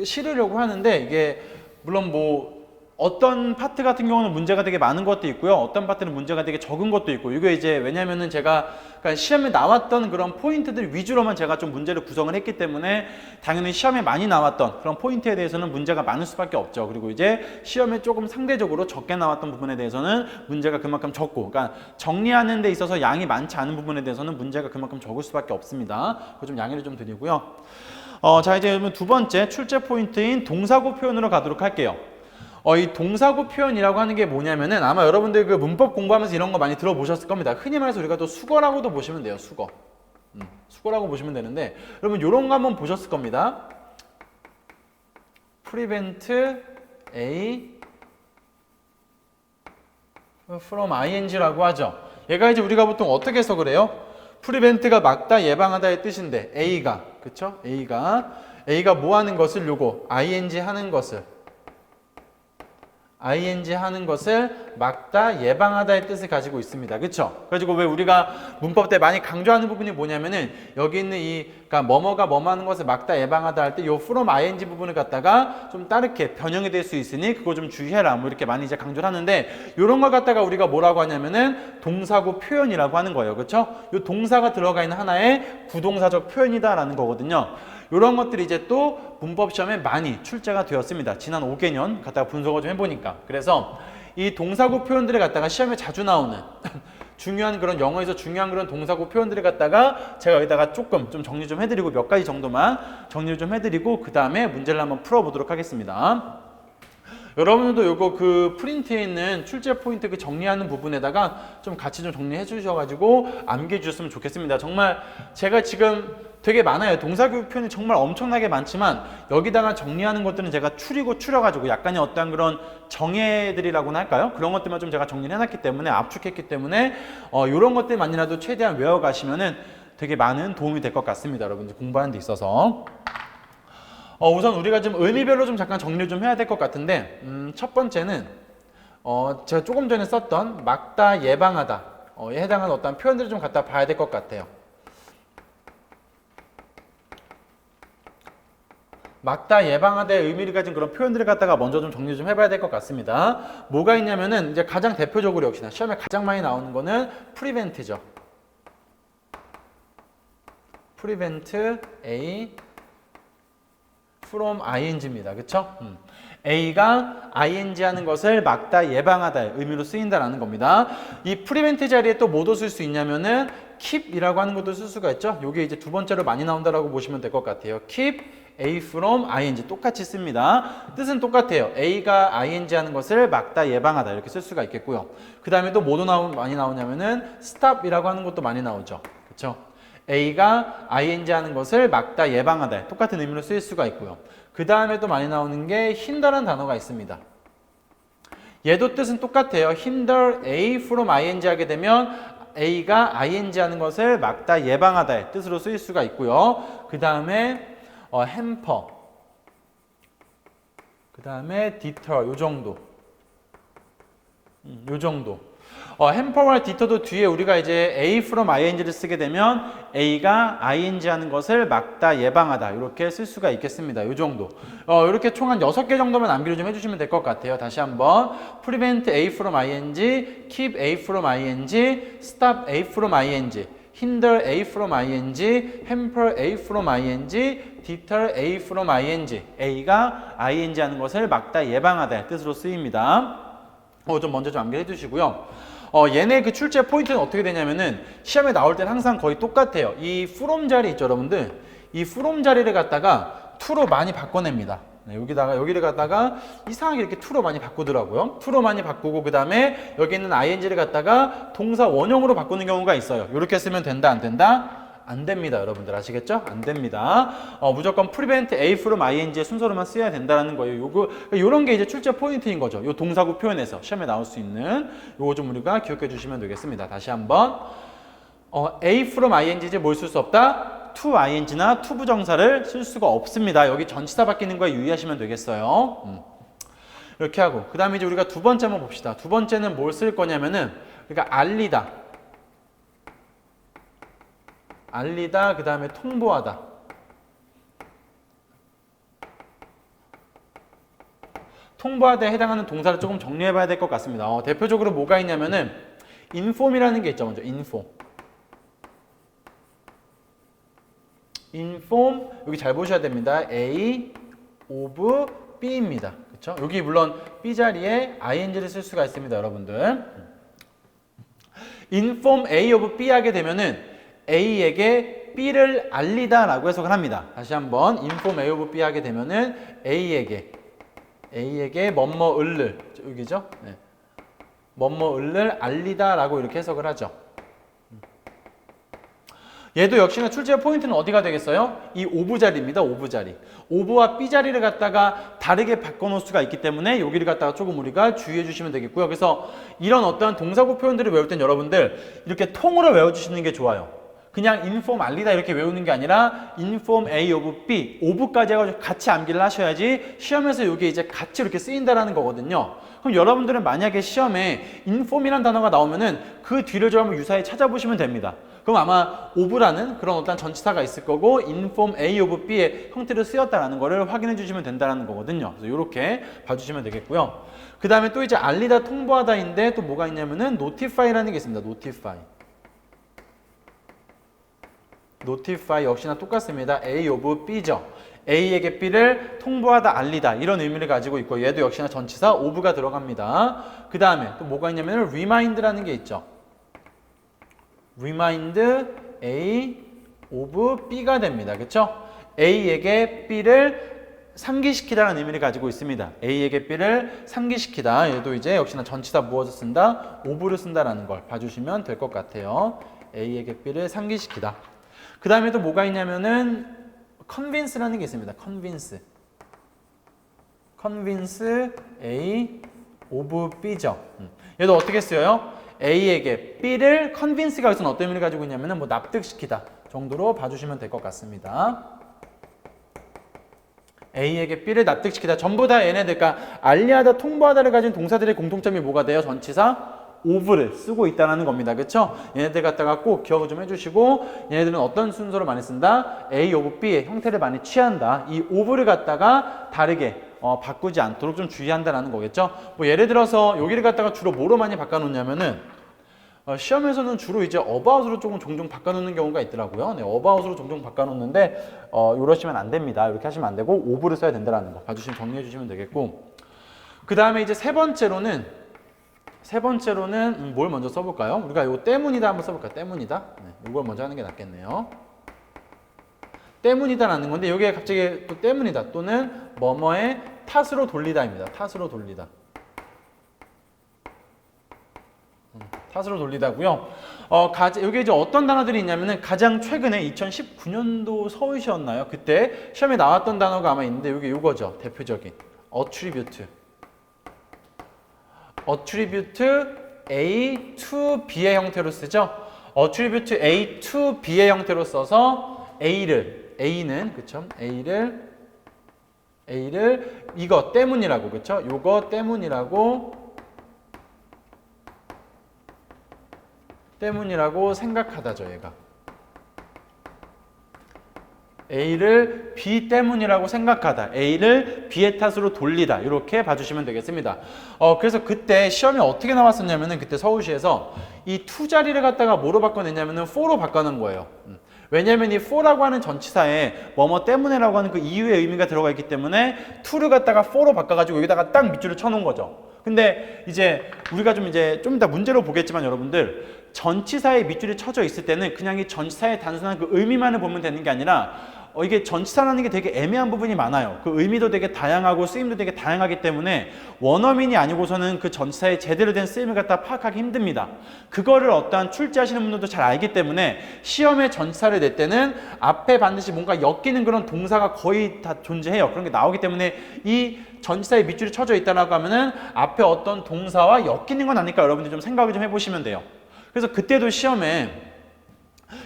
실으려고 하는데 이게 물론 뭐 어떤 파트 같은 경우는 문제가 되게 많은 것도 있고요. 어떤 파트는 문제가 되게 적은 것도 있고 이게 이제 왜냐면은 제가 그러니까 시험에 나왔던 그런 포인트들 위주로만 제가 좀 문제를 구성을 했기 때문에 당연히 시험에 많이 나왔던 그런 포인트에 대해서는 문제가 많을 수밖에 없죠. 그리고 이제 시험에 조금 상대적으로 적게 나왔던 부분에 대해서는 문제가 그만큼 적고 그러니까 정리하는 데 있어서 양이 많지 않은 부분에 대해서는 문제가 그만큼 적을 수밖에 없습니다. 그거 좀 양해를 좀 드리고요. 자 이제 두 번째 출제 포인트인 동사구 표현으로 가도록 할게요. 이 동사구 표현이라고 하는 게 뭐냐면은 아마 여러분들 그 문법 공부하면서 이런 거 많이 들어보셨을 겁니다. 흔히 말해서 우리가 또 수거라고도 보시면 돼요. 수거. 수거라고 보시면 되는데 여러분 이런 거 한번 보셨을 겁니다. prevent A from ing라고 하죠. 얘가 이제 우리가 보통 어떻게 해석을 해요? prevent가 막다 예방하다의 뜻인데 A가 그쵸? A가 뭐 하는 것을 요거 ing 하는 것을 막다 예방하다의 뜻을 가지고 있습니다. 그쵸? 그래가지고 왜 우리가 문법 때 많이 강조하는 부분이 뭐냐면은 여기 있는 그러니까 뭐뭐가 뭐뭐 하는 것을 막다 예방하다 할 때 요 from ing 부분을 갖다가 좀 다르게 변형이 될 수 있으니 그거 좀 주의해라. 뭐 이렇게 많이 이제 강조를 하는데 요런 걸 갖다가 우리가 뭐라고 하냐면은 동사구 표현이라고 하는 거예요. 그쵸? 요 동사가 들어가 있는 하나의 구동사적 표현이다라는 거거든요. 이런 것들이 이제 또 문법 시험에 많이 출제가 되었습니다. 지난 5개년 갖다가 분석을 좀 해보니까. 그래서 이 동사구 표현들을 갖다가 시험에 자주 나오는 중요한 그런 영어에서 중요한 그런 동사구 표현들을 갖다가 제가 여기다가 조금 좀 정리 좀 해드리고 몇 가지 정도만 정리를 좀 해드리고 그 다음에 문제를 한번 풀어보도록 하겠습니다. 여러분들도 요거 그 프린트에 있는 출제 포인트 그 정리하는 부분에다가 좀 같이 좀 정리해 주셔가지고 암기해 주셨으면 좋겠습니다. 정말 제가 지금 되게 많아요. 동사구 표현이 정말 엄청나게 많지만 여기다가 정리하는 것들은 제가 추려가지고 약간의 어떤 그런 정예들이라고나 할까요? 그런 것들만 좀 제가 정리를 해놨기 때문에 압축했기 때문에 요런 것들만이라도 최대한 외워가시면은 되게 많은 도움이 될 것 같습니다. 여러분들 공부하는 데 있어서. 우선 우리가 좀 의미별로 좀 잠깐 정리를 좀 해야 될 것 같은데 첫 번째는 제가 조금 전에 썼던 막다 예방하다 에 해당하는 어떤 표현들을 좀 갖다 봐야 될 것 같아요. 막다 예방하다의 의미를 가진 그런 표현들을 갖다가 먼저 좀 정리 좀 해봐야 될 것 같습니다. 뭐가 있냐면은 이제 가장 대표적으로 역시나 시험에 가장 많이 나오는 거는 prevent죠. prevent A from ing입니다. 그쵸? A가 ing 하는 것을 막다 예방하다의 의미로 쓰인다라는 겁니다. 이 prevent 자리에 또 뭐도 쓸 수 있냐면은 keep이라고 하는 것도 쓸 수가 있죠. 요게 이제 두 번째로 많이 나온다라고 보시면 될 것 같아요. keep A from ing 똑같이 씁니다. 뜻은 똑같아요. A가 ing 하는 것을 막다 예방하다 이렇게 쓸 수가 있겠고요. 그 다음에 또 뭐도 많이 나오냐면은 stop이라고 하는 것도 많이 나오죠. 그쵸? A가 ing 하는 것을 막다 예방하다 똑같은 의미로 쓰일 수가 있고요. 그 다음에 또 많이 나오는 게 hinder라는 단어가 있습니다. 얘도 뜻은 똑같아요. hinder A from ing 하게 되면 A가 ing 하는 것을 막다 예방하다의 뜻으로 쓰일 수가 있고요. 그 다음에 hamper, 그 다음에 deter 요 정도. hamper와 detter도 뒤에 우리가 이제 A from ing를 쓰게 되면 A가 ing 하는 것을 막다 예방하다 이렇게 쓸 수가 있겠습니다. 요 정도. 이렇게 총 한 6개 정도만 암기를 좀 해주시면 될 것 같아요. 다시 한번 prevent A from ing, keep A from ing, stop A from ing, hinder A from ing, hamper A from ing, deter A from ing. A가 ing 하는 것을 막다, 예방하다의 뜻으로 쓰입니다. 좀 먼저 좀 암기해 주시고요. 얘네 그 출제 포인트는 어떻게 되냐면은 시험에 나올 때는 항상 거의 똑같아요. 이 from 자리 있죠, 여러분들? 이 from 자리를 갖다가 to로 많이 바꿔냅니다. 네, 여기를 갖다가 이상하게 이렇게 to로 많이 바꾸더라고요. to로 많이 바꾸고 그 다음에 여기 있는 ing를 갖다가 동사 원형으로 바꾸는 경우가 있어요. 이렇게 쓰면 된다, 안 된다? 안 됩니다, 여러분들. 아시겠죠? 안 됩니다. 무조건 prevent A from ing의 순서로만 쓰여야 된다는 거예요. 요런 게 이제 출제 포인트인 거죠. 요 동사구 표현에서 시험에 나올 수 있는 요거 좀 우리가 기억해 주시면 되겠습니다. 다시 한번. A from ing지 뭘 쓸 수 없다? to ing나 to 부정사를 쓸 수가 없습니다. 여기 전치사 바뀌는 거에 유의하시면 되겠어요. 이렇게 하고 그 다음에 이제 우리가 두 번째 한번 봅시다. 두 번째는 뭘 쓸 거냐면은 그러니까 알리다, 그 다음에 통보하다. 통보하다에 해당하는 동사를 조금 정리해 봐야 될 것 같습니다. 대표적으로 뭐가 있냐면은 inform이라는 게 있죠. 먼저 inform 여기 잘 보셔야 됩니다. A of B입니다. 그렇죠? 여기 물론 B 자리에 ing를 쓸 수가 있습니다, 여러분들. inform A of B 하게 되면은 A에게 B를 알리다라고 해석을 합니다. 다시 한번 inform A of B 하게 되면은 A에게 뭐뭐을를 여기죠? 네. 뭐뭐을를 알리다라고 이렇게 해석을 하죠. 얘도 역시나 출제 포인트는 어디가 되겠어요? 이 오브 자리입니다. 오브 자리. 오브와 B 자리를 갖다가 다르게 바꿔놓을 수가 있기 때문에 여기를 갖다가 조금 우리가 주의해 주시면 되겠고요. 그래서 이런 어떠한 동사구 표현들을 외울 땐 여러분들 이렇게 통으로 외워주시는 게 좋아요. 그냥 inform 알리다 이렇게 외우는 게 아니라 inform A of B, 오브까지 해가지고 같이 암기를 하셔야지 시험에서 이게 이제 같이 이렇게 쓰인다라는 거거든요. 그럼 여러분들은 만약에 시험에 inform이라는 단어가 나오면은 그 뒤를 좀 한번 유사히 찾아보시면 됩니다. 그럼 아마 of라는 그런 어떤 전치사가 있을 거고 inform A of B의 형태로 쓰였다라는 거를 확인해 주시면 된다는 거거든요. 그래서 이렇게 봐주시면 되겠고요. 그 다음에 또 이제 알리다, 통보하다인데 또 뭐가 있냐면은 notify라는 게 있습니다. notify 역시나 똑같습니다. A of B죠. A에게 B를 통보하다, 알리다 이런 의미를 가지고 있고 얘도 역시나 전치사 of가 들어갑니다. 그 다음에 또 뭐가 있냐면 remind라는 게 있죠. remind A of B가 됩니다. 그렇죠? A에게 B를 상기시키다라는 의미를 가지고 있습니다. A에게 B를 상기시키다. 얘도 이제 역시나 전치사 무엇을 쓴다? of를 쓴다라는 걸 봐주시면 될 것 같아요. A에게 B를 상기시키다. 그 다음에 또 뭐가 있냐면은 convince라는 게 있습니다. convince A of B죠. 얘도 어떻게 쓰여요? A에게 B를 convince가 여기서는 어떤 의미를 가지고 있냐면은 뭐 납득시키다 정도로 봐주시면 될 것 같습니다. A에게 B를 납득시키다. 전부 다 얘네들, 그러니까 알리하다, 통보하다를 가진 동사들의 공통점이 뭐가 돼요? 전치사 of를 쓰고 있다는 겁니다. 그렇죠? 얘네들 갖다가 꼭 기억을 좀 해주시고 얘네들은 어떤 순서로 많이 쓴다? A of B의 형태를 많이 취한다. 이 of를 갖다가 다르게 바꾸지 않도록 좀 주의한다는 거겠죠? 뭐 예를 들어서 여기를 갖다가 주로 뭐로 많이 바꿔놓냐면은 시험에서는 주로 이제 about으로 조금 종종 바꿔놓는 경우가 있더라고요. 네, about으로 종종 바꿔놓는데 이러시면 안 됩니다. 이렇게 하시면 안 되고 of를 써야 된다는 거 봐주시면 정리해 주시면 되겠고 그 다음에 이제 세 번째로는 뭘 먼저 써볼까요? 우리가 이거 때문이다 한번 써볼까요? 때문이다. 네, 이걸 먼저 하는 게 낫겠네요. 때문이다라는 건데 여기에 갑자기 또 때문이다 또는 뭐뭐의 탓으로 돌리다입니다. 탓으로 돌리다고요. 여기 이제 어떤 단어들이 있냐면은 가장 최근에 2019년도 서울시였나요? 그때 시험에 나왔던 단어가 아마 있는데 여기 이거죠. 대표적인 attribute A to B의 형태로 쓰죠. attribute A to B의 형태로 써서 A는 그쵸? A를 이거 때문이라고 그쵸? 요거 때문이라고 생각하다죠, 얘가. A를 B 때문이라고 생각하다. A를 B의 탓으로 돌리다. 이렇게 봐주시면 되겠습니다. 그래서 그때 시험이 어떻게 나왔었냐면은 그때 서울시에서 이 투 자리를 갖다가 뭐로 바꿔냈냐면은 4로 바꿔놓은 거예요. 왜냐면 이 for라고 하는 전치사에 뭐뭐 때문에라고 하는 그 이유의 의미가 들어가 있기 때문에 to를 갖다가 for로 바꿔가지고 여기다가 딱 밑줄을 쳐놓은 거죠. 근데 이제 우리가 좀 이따 문제로 보겠지만 여러분들 전치사에 밑줄이 쳐져 있을 때는 그냥 이 전치사의 단순한 그 의미만을 보면 되는 게 아니라 이게 전치사라는 게 되게 애매한 부분이 많아요. 그 의미도 되게 다양하고 쓰임도 되게 다양하기 때문에 원어민이 아니고서는 그 전치사의 제대로 된 쓰임을 갖다 파악하기 힘듭니다. 그거를 어떠한 출제하시는 분들도 잘 알기 때문에 시험에 전치사를 낼 때는 앞에 반드시 뭔가 엮이는 그런 동사가 거의 다 존재해요. 그런 게 나오기 때문에 이 전치사에 밑줄이 쳐져 있다라고 하면은 앞에 어떤 동사와 엮이는 건 아닐까 여러분들 좀 생각을 좀 해보시면 돼요. 그래서 그때도 시험에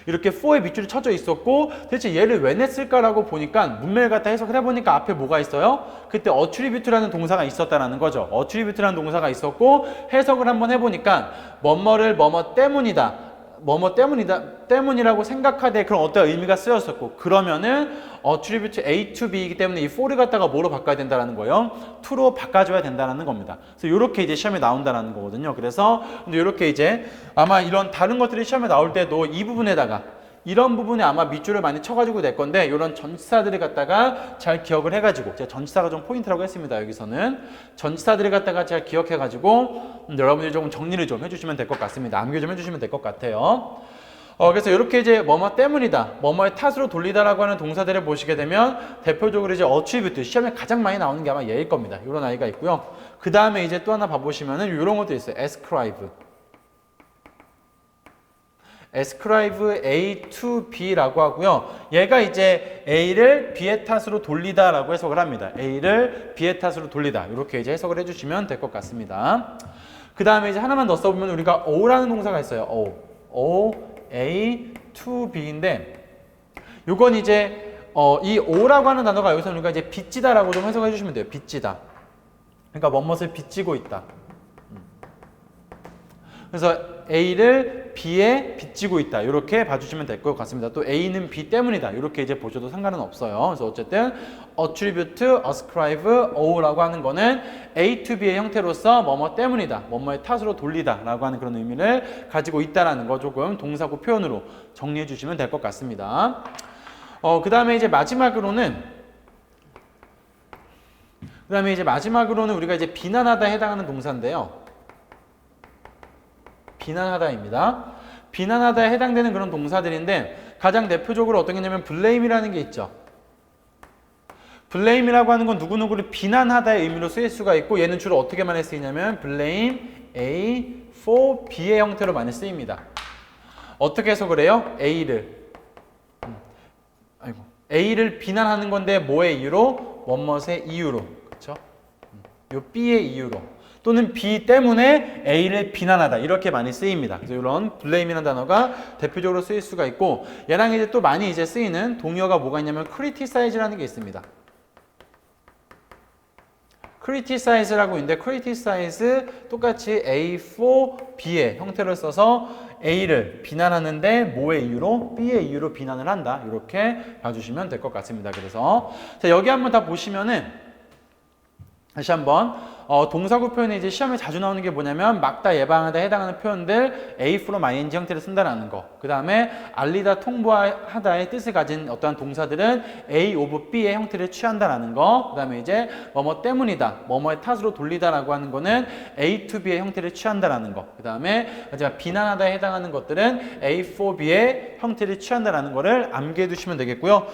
이렇게 for에 밑줄이 쳐져 있었고 대체 얘를 왜 냈을까라고 보니까 문맥을 갖다 해석을 해보니까 앞에 뭐가 있어요? 그때 attribute라는 동사가 있었다라는 거죠. attribute라는 동사가 있었고 해석을 한번 해보니까 뭐뭐를 뭐뭐 때문이다. 뭐뭐 때문이라고 생각하되 그런 어떤 의미가 쓰였었고 그러면은 attribute A to B이기 때문에 이 for를 갖다가 뭐로 바꿔야 된다는 거예요? to로 바꿔줘야 된다는 겁니다. 그래서 이렇게 이제 시험에 나온다는 거거든요. 그래서 이렇게 이제 아마 이런 다른 것들이 시험에 나올 때도 이 부분에다가 이런 부분에 아마 밑줄을 많이 쳐가지고 낼 건데 이런 전치사들을 갖다가 잘 기억을 해가지고 제가 전치사가 좀 포인트라고 했습니다. 여기서는 전치사들을 갖다가 잘 기억해가지고 여러분들이 조금 정리를 좀 해주시면 될 것 같습니다. 암기 좀 해주시면 될 것 같아요. 그래서 이렇게 이제 뭐뭐 때문이다, 뭐뭐의 탓으로 돌리다라고 하는 동사들을 보시게 되면 대표적으로 이제 attribute, 시험에 가장 많이 나오는 게 아마 얘일 겁니다. 이런 아이가 있고요. 그 다음에 이제 또 하나 봐보시면은 이런 것도 있어요. ascribe A to B라고 하고요. 얘가 이제 A를 B의 탓으로 돌리다라고 해석을 합니다. A를 B의 탓으로 돌리다. 이렇게 이제 해석을 해주시면 될 것 같습니다. 그 다음에 이제 하나만 더 써보면 우리가 O라는 동사가 있어요. O, A to B인데 요건 이제 이 O라고 하는 단어가 여기서 우리가 이제 빚지다라고 좀 해석해 주시면 돼요. 빚지다. 그러니까 뭐뭇을 빚지고 있다. 그래서 A를 B에 빚지고 있다. 이렇게 봐주시면 될 것 같습니다. 또 A는 B 때문이다. 이렇게 이제 보셔도 상관은 없어요. 그래서 어쨌든 attribute, ascribe, O라고 하는 거는 A to B의 형태로서 뭐뭐 때문이다. 뭐뭐의 탓으로 돌리다. 라고 하는 그런 의미를 가지고 있다라는 거 조금 동사구 표현으로 정리해 주시면 될 것 같습니다. 그 다음에 이제 마지막으로는 우리가 이제 비난하다에 해당하는 동사인데요. 비난하다입니다. 비난하다에 해당되는 그런 동사들인데 가장 대표적으로 어떤 게 있냐면 blame이라는 게 있죠. blame이라고 하는 건 누구누구를 비난하다의 의미로 쓰일 수가 있고 얘는 주로 어떻게 많이 쓰이냐면 blame A for B의 형태로 많이 쓰입니다. 어떻게 해석을 해요? A를 비난하는 건데 뭐의 이유로? 뭐뭇의 이유로. 그렇죠? 요 B의 이유로. 또는 B 때문에 A를 비난하다 이렇게 많이 쓰입니다. 그래서 이런 blame이라는 단어가 대표적으로 쓰일 수가 있고 얘랑 이제 또 많이 이제 쓰이는 동의어가 뭐가 있냐면 criticize라는 게 있습니다. criticize라고 있는데 criticize 똑같이 A for B의 형태를 써서 A를 비난하는데 뭐의 이유로? B의 이유로 비난을 한다. 이렇게 봐주시면 될 것 같습니다. 그래서 자, 여기 한번 다 보시면은 다시 한번 동사구 표현에 이제 시험에 자주 나오는 게 뭐냐면 막다, 예방하다 해당하는 표현들 A from ing 형태를 쓴다는 거. 그 다음에 알리다, 통보하다의 뜻을 가진 어떠한 동사들은 A of B의 형태를 취한다라는 거. 그 다음에 이제 뭐뭐 때문이다, 뭐뭐의 탓으로 돌리다라고 하는 거는 A to B의 형태를 취한다라는 거. 그 다음에 마지막 비난하다에 해당하는 것들은 A for B의 형태를 취한다라는 거를 암기해 두시면 되겠고요.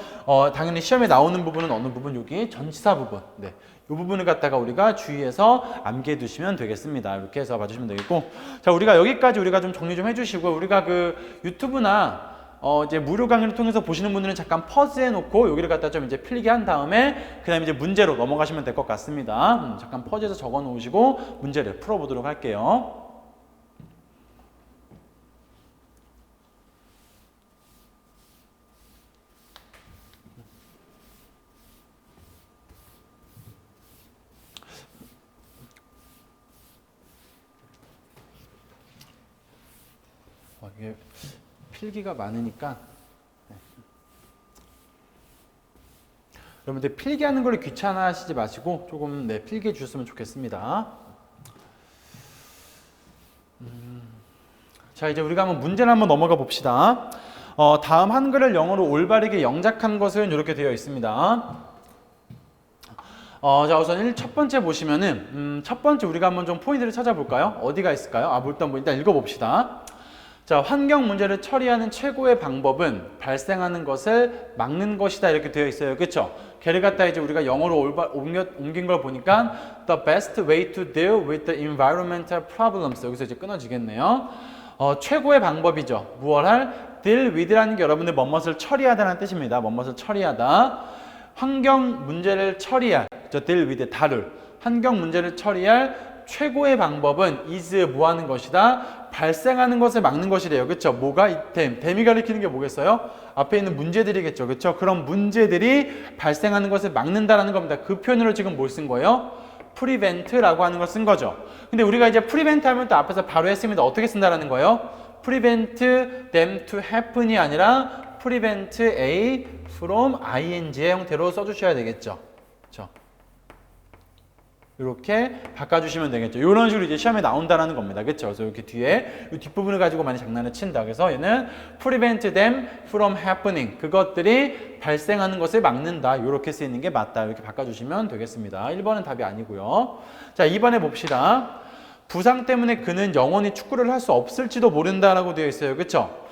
당연히 시험에 나오는 부분은 어느 부분? 여기 전치사 부분. 네. 이 부분을 갖다가 우리가 주의해서 암기해 두시면 되겠습니다. 이렇게 해서 봐주시면 되겠고, 자, 우리가 여기까지 우리가 좀 정리 좀 해주시고, 우리가 그 유튜브나 이제 무료 강의를 통해서 보시는 분들은 잠깐 퍼즈 해놓고 여기를 갖다 좀 이제 필기 한 다음에 그다음에 이제 문제로 넘어가시면 될 것 같습니다. 잠깐 퍼즈에서 적어 놓으시고 문제를 풀어보도록 할게요. 이게 필기가 많으니까 여러분들 필기하는 걸 귀찮아하시지 마시고 조금 필기해 주셨으면 좋겠습니다. 자, 이제 우리가 한번 문제를 한번 넘어가 봅시다. 다음 한글을 영어로 올바르게 영작한 것은 이렇게 되어 있습니다. 자, 우선 첫 번째 보시면은 첫 번째 우리가 한번 좀 포인트를 찾아볼까요? 어디가 있을까요? 일단 읽어봅시다. 자, 환경 문제를 처리하는 최고의 방법은 발생하는 것을 막는 것이다 이렇게 되어 있어요. 그렇죠? 걔를 갖다 이제 우리가 영어로 옮긴 걸 보니까 the best way to deal with the environmental problems 여기서 이제 끊어지겠네요. 최고의 방법이죠. 무엇할? deal with라는 게 여러분들 뭐뭇을 처리하다는 뜻입니다. 뭐뭇을 처리하다. 환경 문제를 처리할, deal with, 다룰. 환경 문제를 처리할 최고의 방법은 is 뭐 하는 것이다? 발생하는 것을 막는 것이래요. 그렇죠? 뭐가 댐이 가리키는 게 뭐겠어요? 앞에 있는 문제들이겠죠. 그렇죠? 그런 문제들이 발생하는 것을 막는다라는 겁니다. 그 표현으로 지금 뭘 쓴 거예요? prevent라고 하는 걸 쓴 거죠. 근데 우리가 이제 prevent 하면 또 앞에서 바로 했습니다. 어떻게 쓴다라는 거예요? prevent them to happen이 아니라 prevent A from ing의 형태로 써주셔야 되겠죠. 그렇죠? 이렇게 바꿔주시면 되겠죠. 이런 식으로 이제 시험에 나온다는 겁니다. 그렇죠? 그래서 이렇게 뒤에 이 뒷부분을 가지고 많이 장난을 친다. 그래서 얘는 prevent them from happening. 그것들이 발생하는 것을 막는다. 이렇게 쓰이는 게 맞다. 이렇게 바꿔주시면 되겠습니다. 1번은 답이 아니고요. 자, 2번에 봅시다. 부상 때문에 그는 영원히 축구를 할 수 없을지도 모른다라고 되어 있어요. 그렇죠?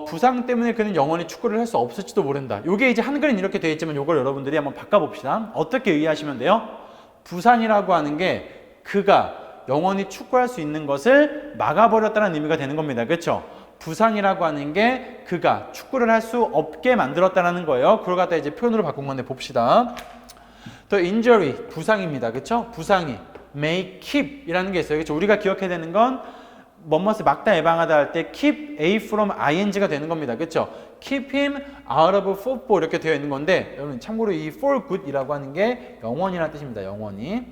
부상 때문에 그는 영원히 축구를 할 수 없을지도 모른다. 이게 이제 한글은 이렇게 되어 있지만 이걸 여러분들이 한번 바꿔봅시다. 어떻게 이해하시면 돼요? 부상이라고 하는 게 그가 영원히 축구할 수 있는 것을 막아버렸다는 의미가 되는 겁니다. 그렇죠? 부상이라고 하는 게 그가 축구를 할 수 없게 만들었다는 거예요. 그걸 갖다 이제 표현으로 바꾼 건데 봅시다. The injury, 부상입니다. 그렇죠? 부상이 may keep 이라는 게 있어요. 그렇죠? 우리가 기억해야 되는 건 뭐뭇을 막다 예방하다 할 때 keep A from ing가 되는 겁니다. 그렇죠? keep him out of football 이렇게 되어 있는 건데 여러분 참고로 이 for good이라고 하는 게 영원이라는 뜻입니다. 영원히.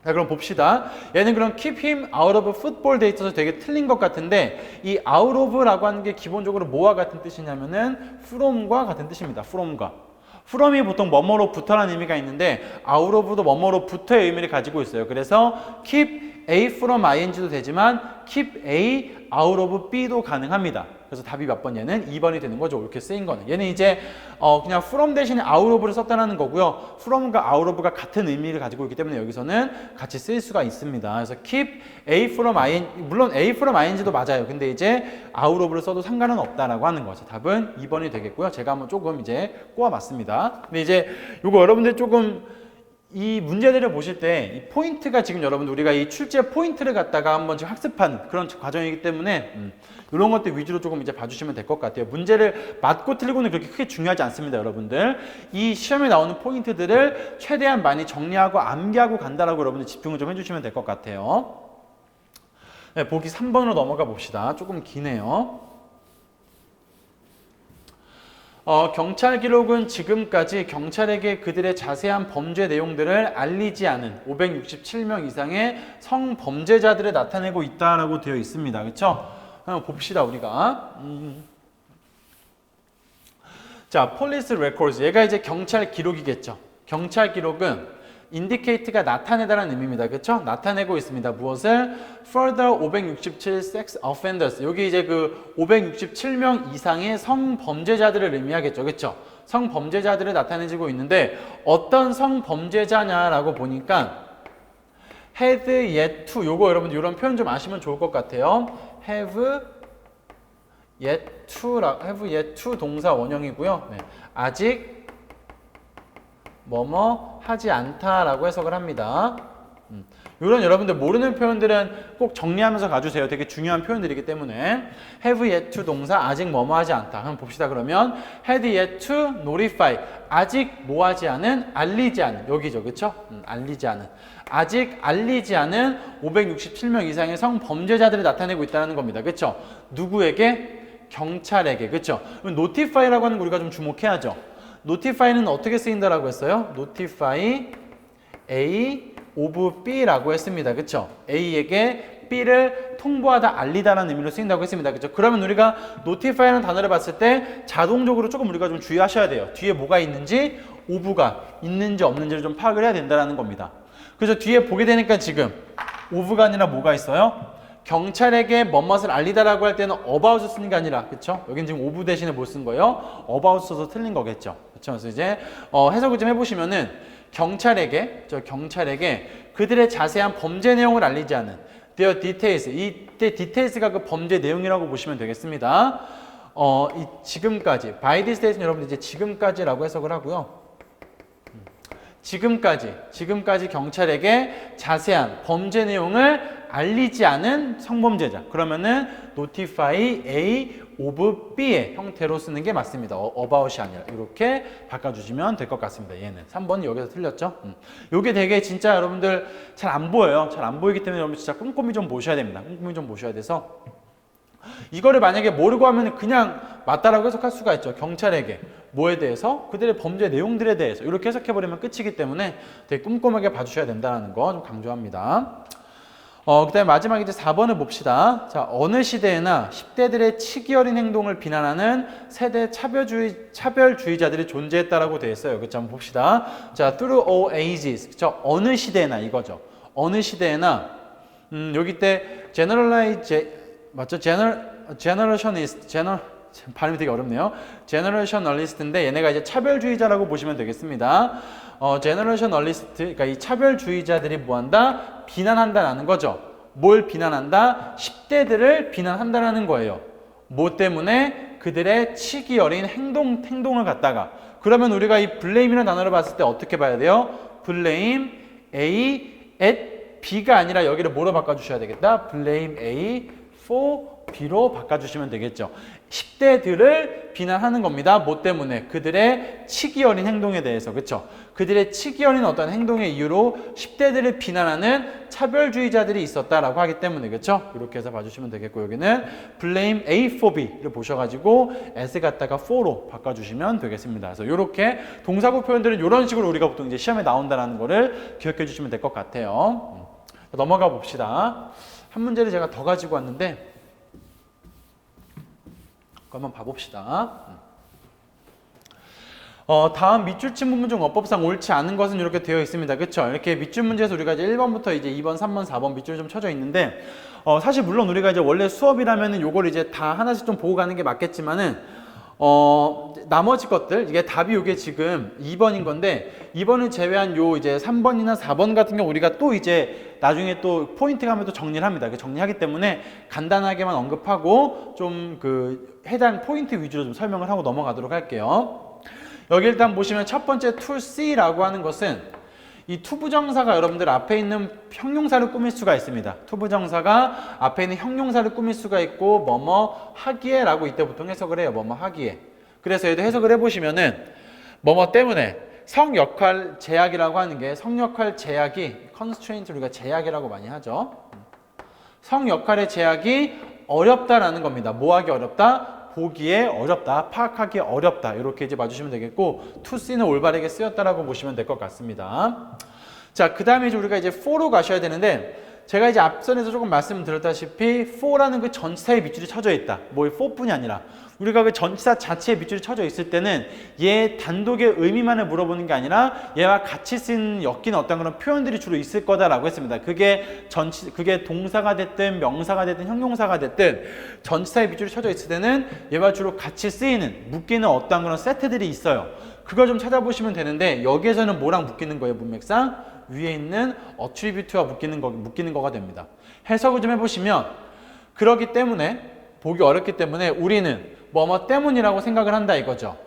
자, 그럼 봅시다. 얘는 그럼 keep him out of football 돼 있어서 되게 틀린 것 같은데 이 out of라고 하는 게 기본적으로 뭐와 같은 뜻이냐면은 from과 같은 뜻입니다. from이 보통 뭐뭐로부터라는 의미가 있는데 out of도 뭐뭐로부터의 의미를 가지고 있어요. 그래서 keep A from ing도 되지만 keep A out of B도 가능합니다. 그래서 답이 몇 번? 얘는 2번이 되는 거죠. 이렇게 쓰인 거는. 얘는 이제 그냥 from 대신에 out of를 썼다는 거고요. from과 out of가 같은 의미를 가지고 있기 때문에 여기서는 같이 쓸 수가 있습니다. 그래서 keep A from ing, 물론 A from ing도 맞아요. 근데 이제 out of를 써도 상관은 없다라고 하는 거죠. 답은 2번이 되겠고요. 제가 한번 조금 이제 꼬아봤습니다. 근데 이제 이거 여러분들 조금 이 문제들을 보실 때 이 포인트가 지금 여러분들 우리가 이 출제 포인트를 갖다가 한번 지금 학습하는 그런 과정이기 때문에 이런 것들 위주로 조금 이제 봐주시면 될 것 같아요. 문제를 맞고 틀리고는 그렇게 크게 중요하지 않습니다, 여러분들. 이 시험에 나오는 포인트들을 최대한 많이 정리하고 암기하고 간다라고 여러분들 집중을 좀 해주시면 될 것 같아요. 네, 보기 3번으로 넘어가 봅시다. 조금 기네요. 경찰 기록은 지금까지 경찰에게 그들의 자세한 범죄 내용들을 알리지 않은 567명 이상의 성범죄자들을 나타내고 있다라고 되어 있습니다. 그렇죠? 한번 봅시다, 우리가. 자, police records. 얘가 이제 경찰 기록이겠죠. 경찰 기록은 indicate가 나타내다라는 의미입니다. 그렇죠? 나타내고 있습니다. 무엇을? Further 567 sex offenders. 여기 이제 그 567명 이상의 성범죄자들을 의미하겠죠. 그렇죠? 성범죄자들을 나타내지고 있는데 어떤 성범죄자냐라고 보니까 had yet to 요거 여러분들 이런 표현 좀 아시면 좋을 것 같아요. have yet to 동사 원형이고요. 네. 아직 뭐뭐 하지 않다라고 해석을 합니다. 이런 여러분들 모르는 표현들은 꼭 정리하면서 가주세요. 되게 중요한 표현들이기 때문에 have yet to 동사 아직 뭐뭐 하지 않다. 한번 봅시다. 그러면 had yet to notify 아직 뭐 하지 않은 알리지 않은 여기죠. 그렇죠? 알리지 않은 아직 알리지 않은 567명 이상의 성범죄자들을 나타내고 있다는 겁니다. 그렇죠? 누구에게? 경찰에게. 그렇죠? notify라고 하는 거 우리가 좀 주목해야죠. notify는 어떻게 쓰인다라고 했어요? notify A of B라고 했습니다. 그쵸? A에게 B를 통보하다, 알리다라는 의미로 쓰인다고 했습니다. 그렇죠? 그러면 우리가 notify라는 단어를 봤을 때 자동적으로 조금 우리가 좀 주의하셔야 돼요. 뒤에 뭐가 있는지, of가 있는지 없는지를 좀 파악을 해야 된다는 겁니다. 그래서 뒤에 보게 되니까 지금 of가 아니라 뭐가 있어요? 경찰에게 뭐뭇을 알리다라고 할 때는 about을 쓰는 게 아니라, 그렇죠? 여긴 지금 of 대신에 뭘 쓴 거예요? about 써서 틀린 거겠죠. 그렇죠? 그래서 이제 해석을 좀 해보시면은 경찰에게 그들의 자세한 범죄 내용을 알리지 않은 their details, 이때 details가 그 범죄 내용이라고 보시면 되겠습니다. 지금까지 by this date는 여러분들 이제 지금까지라고 해석을 하고요. 지금까지 경찰에게 자세한 범죄 내용을 알리지 않은 성범죄자. 그러면은 notify A of B의 형태로 쓰는 게 맞습니다. about이 아니라 이렇게 바꿔주시면 될 것 같습니다. 얘는 3번이 여기서 틀렸죠? 요게 되게 진짜 여러분들 잘 안 보여요. 잘 안 보이기 때문에 여러분 진짜 꼼꼼히 좀 보셔야 됩니다. 꼼꼼히 좀 보셔야 돼서 이거를 만약에 모르고 하면 그냥 맞다라고 해석할 수가 있죠. 경찰에게 뭐에 대해서? 그들의 범죄 내용들에 대해서 이렇게 해석해버리면 끝이기 때문에 되게 꼼꼼하게 봐주셔야 된다는 거 좀 강조합니다. 그 다음에 마지막에 이제 4번을 봅시다. 자, 어느 시대에나 10대들의 치기 어린 행동을 비난하는 세대 차별주의자들이 존재했다라고 되어 있어요. 그쵸? 한번 봅시다. 자, through all ages. 그쵸? 어느 시대에나 이거죠. 어느 시대에나, 여기 때 맞죠? 발음이 되게 어렵네요. 제너레이셔널리스트인데 얘네가 이제 차별주의자라고 보시면 되겠습니다. 제너레이셔널리스트, 그러니까 이 차별주의자들이 뭐한다? 비난한다라는 거죠. 뭘 비난한다? 10대들을 비난한다라는 거예요. 뭐 때문에? 그들의 치기 어린 행동을 갖다가. 그러면 우리가 이 blame이라는 단어를 봤을 때 어떻게 봐야 돼요? blame A at B가 아니라 여기를 뭐로 바꿔주셔야 되겠다? blame A for B로 바꿔주시면 되겠죠. 10대들을 비난하는 겁니다. 뭐 때문에? 그들의 치기 어린 행동에 대해서. 그렇죠? 그들의 치기 어린 어떤 행동의 이유로 10대들을 비난하는 차별주의자들이 있었다라고 하기 때문에. 그렇죠? 이렇게 해서 봐주시면 되겠고 여기는 blame A for B를 보셔가지고 as 갖다가 for로 바꿔주시면 되겠습니다. 그래서 이렇게 동사구 표현들은 이런 식으로 우리가 보통 이제 시험에 나온다는 거를 기억해 주시면 될 것 같아요. 넘어가 봅시다. 한 문제를 제가 더 가지고 왔는데 한번 봐봅시다. 다음 밑줄친 부분 중 어법상 옳지 않은 것은 이렇게 되어 있습니다. 그렇죠? 이렇게 밑줄 문제에서 우리가 이제 1번부터 이제 2번, 3번, 4번 밑줄이 좀 쳐져 있는데 사실 물론 우리가 이제 원래 수업이라면은 요걸 이제 다 하나씩 좀 보고 가는 게 맞겠지만은 나머지 것들 이게 답이 요게 지금 2번인 건데 2번을 제외한 요 이제 3번이나 4번 같은 경우 우리가 또 이제 나중에 또 포인트 가면 또 정리를 합니다. 정리하기 때문에 간단하게만 언급하고 좀 그 해당 포인트 위주로 좀 설명을 하고 넘어가도록 할게요. 여기 일단 보시면 첫 번째 to see라고 하는 것은 이 투부정사가 여러분들 앞에 있는 형용사를 꾸밀 수가 있습니다. 투부정사가 앞에 있는 형용사를 꾸밀 수가 있고 뭐뭐 하기에 라고 이때 보통 해석을 해요. 뭐뭐 하기에. 그래서 얘도 해석을 해보시면은 뭐뭐 때문에 성역할 제약이라고 하는 게 성역할 제약이 constraint 우리가 제약이라고 많이 하죠. 성역할의 제약이 어렵다라는 겁니다. 뭐 하기 어렵다? 보기에 어렵다, 파악하기 어렵다 이렇게 이제 봐주시면 되겠고 to see는 올바르게 쓰였다라고 보시면 될 것 같습니다. 자, 그 다음에 이제 우리가 이제 for로 가셔야 되는데 제가 이제 앞선에서 조금 말씀드렸다시피 for라는 그 전치사의 밑줄이 쳐져 있다. 뭐 for뿐이 아니라 우리가 그 전치사 자체의 밑줄이 쳐져 있을 때는 얘 단독의 의미만을 물어보는 게 아니라 얘와 같이 쓴 엮이는 어떤 그런 표현들이 주로 있을 거다라고 했습니다. 그게 동사가 됐든 명사가 됐든 형용사가 됐든 전치사의 밑줄이 쳐져 있을 때는 얘와 주로 같이 쓰이는 묶이는 어떤 그런 세트들이 있어요. 그걸 좀 찾아보시면 되는데 여기에서는 뭐랑 묶이는 거예요? 문맥상 위에 있는 attribute와 묶이는 거가 됩니다. 해석을 좀 해보시면 그렇기 때문에 보기 어렵기 때문에 우리는 뭐뭐 때문이라고 생각을 한다 이거죠.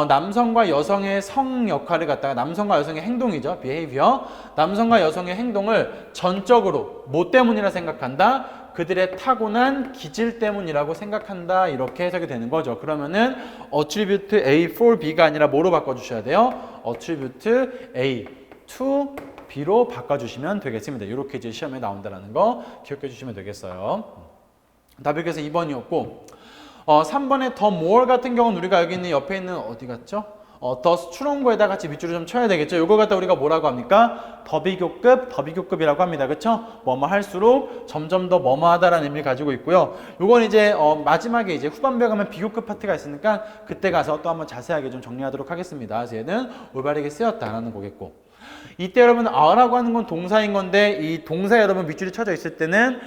남성과 여성의 성 역할을 갖다가 남성과 여성의 행동이죠. behavior. 남성과 여성의 행동을 전적으로 뭐 때문이라 생각한다? 그들의 타고난 기질 때문이라고 생각한다. 이렇게 해석이 되는 거죠. 그러면은 attribute A for B가 아니라 뭐로 바꿔주셔야 돼요? attribute A to B로 바꿔주시면 되겠습니다. 이렇게 이제 시험에 나온다는 거 기억해 주시면 되겠어요. 답이 그래서 2번이었고 3번에 더 more 같은 경우는 우리가 여기 있는 옆에 있는 어디 갔죠? thus 추론 거에다 같이 밑줄을 좀 쳐야 되겠죠. 요걸 갖다 우리가 뭐라고 합니까? 더비교급이라고 합니다. 그쵸? 뭐뭐 할수록 점점 더 뭐뭐하다라는 의미를 가지고 있고요. 요건 이제 마지막에 이제 후반부에 가면 비교급 파트가 있으니까 그때 가서 또 한번 자세하게 좀 정리하도록 하겠습니다. 그래서 얘는 올바르게 쓰였다라는 거겠고. 이때 여러분 a라고 하는 건 동사인 건데 이 동사에 여러분 밑줄이 쳐져 있을 때는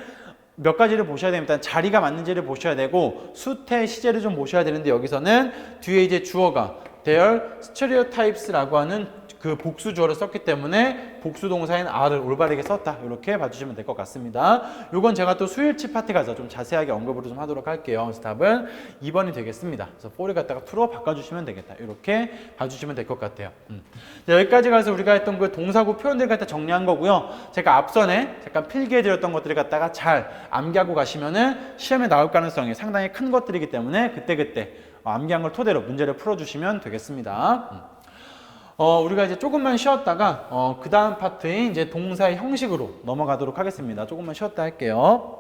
몇 가지를 보셔야 됩니다. 자리가 맞는지를 보셔야 되고 수태, 시제를 좀 보셔야 되는데 여기서는 뒤에 이제 주어가 their stereotypes라고 하는 그 복수 주어를 썼기 때문에 복수 동사인 are를 올바르게 썼다. 이렇게 봐주시면 될 것 같습니다. 요건 제가 또 수일치 파트 가서 좀 자세하게 언급을 좀 하도록 할게요. 그래서 답은 2번이 되겠습니다. 그래서 for를 갖다가 to로 바꿔주시면 되겠다. 이렇게 봐주시면 될 것 같아요. 자, 여기까지 가서 우리가 했던 그 동사구 표현들 갖다 정리한 거고요. 제가 앞선에 잠깐 필기해드렸던 것들을 갖다가 잘 암기하고 가시면은 시험에 나올 가능성이 상당히 큰 것들이기 때문에 그때그때 암기한 걸 토대로 문제를 풀어주시면 되겠습니다. 우리가 이제 조금만 쉬었다가 그 다음 파트인 이제 동사의 형식으로 넘어가도록 하겠습니다. 조금만 쉬었다 할게요.